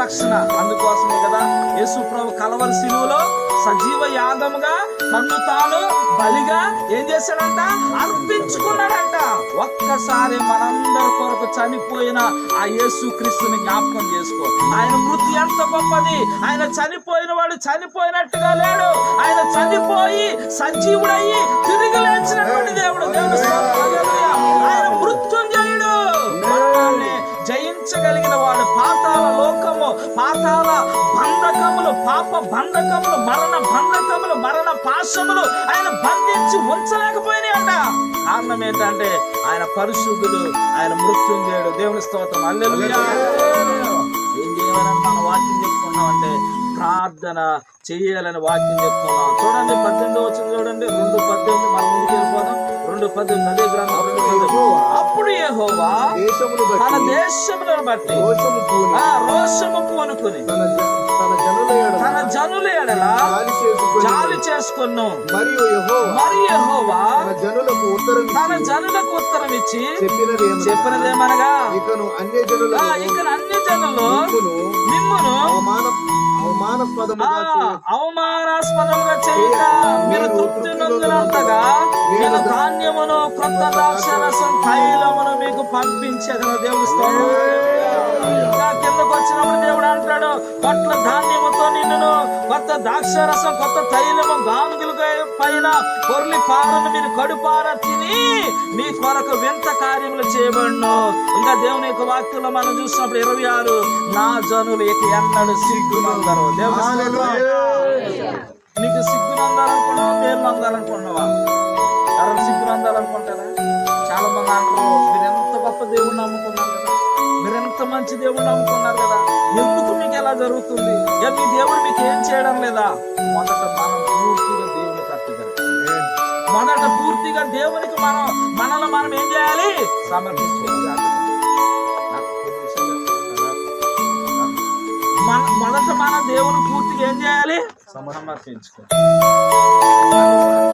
రక్షణ. అందుకోసమే కదా యేసు ప్రభు కలవరి శిలువలో సజీవ యాగముగా తన్ను తాను బలిగా ఏం చేశాడంట? అర్పించుకున్నాడంట. ఒక్కసారి మనందరి కొరకు చనిపోయిన ఆ యేసు క్రీస్తుని జ్ఞాపకం చేసుకో. ఆయన మృతి ఎంత గొప్పది. ఆయన చనిపోయిన వాడు చనిపోయినట్టుగా లేడు. ఆయన చనిపోయి సజీవుడయ్యి తిరిగి లేచినటువంటి దేవుడు. ఆయన మృత్యుంజయుడు, మరణాన్ని జయించగలిగిన వాడు. పాతాళ లోకము, పాతాళ బంధకములు, పాప బంధకములు, మరణ బంధకములు, మరణ పాశములు ఆయన బంధించి ఉంచలేకపోయినాయంట. కారణం ఏంటంటే ఆయన పరిశుద్ధుడు, ఆయన మృత్యుంజయుడు. దేవుని స్తోత్రం. హల్లెలూయా. ఏం చేయాలని మన వాక్యం చెప్పుకున్నామంటే ప్రార్థన చేయాలని వాక్యం చెప్పుకున్నాం. చూడండి 18 వచ్చింది చూడండి, 2:18. మనం ముందుకు వెళ్ళిపోదాం. 2:18 అదే గ్రంథం. అప్పుడు యెహోవా తన దేశములను బట్టి రోషము పూనుకుని తన జనుల ఎడల జాలి చేసుకొను. మరియు యెహోవా తన జనులకు ఉత్తరం ఇచ్చి చెప్పినదేమనగా, ఇకను అన్య జనులు మిమ్మును అవమానాస్పదముగా చేయక మీరు తృప్తి నొందినంతగా నేను ధాన్యమును, కొత్త ద్రాక్షారసం, తైలమును మీకు పంపించేదను. దేవుడు స్తోత్రం. ఇంకా కిందకు వచ్చినప్పుడు దేవుడు అంటాడు, కొట్ల ధాన్యముతో నిన్నును, కొత్త ద్రాక్షారసం, కొత్త తైలము గానుగుల పైన పొర్లి పారను మీరు కడుపార తిని మీ కొరకు వింత కార్యములు చేయబడును. ఇంకా దేవుని యొక్క వాక్యంలో మనం చూసినప్పుడు 26, నా జనులు ఇక ఎన్నడు సిగ్గునందరు. నీకు సిగ్గునందాలనుకున్నావా, మేలు నందాలనుకున్నావా? ఎవరు సిగ్గునందాలనుకుంటారా? చాలా మంది అంటారు, మీరు ఎంత గొప్ప దేవుడు నమ్ముకున్నారు కదా, మీరు ఎంత మంచి దేవుడు నమ్ముకున్నారు కదా, ఎందుకు మీకు ఎలా జరుగుతుంది? మీ దేవుడు మీకు ఏం చేయడం లేదా? మొదట మనం పూర్తిగా దేవుని కట్టుదల, మొదట పూర్తిగా దేవునికి మనల్ని ఏం చేయాలి? సమర్పించుకోవాలి. మొదట మన దేవుని పూర్తిగా ఏం చేయాలి? సమర్పించుకోవాలి.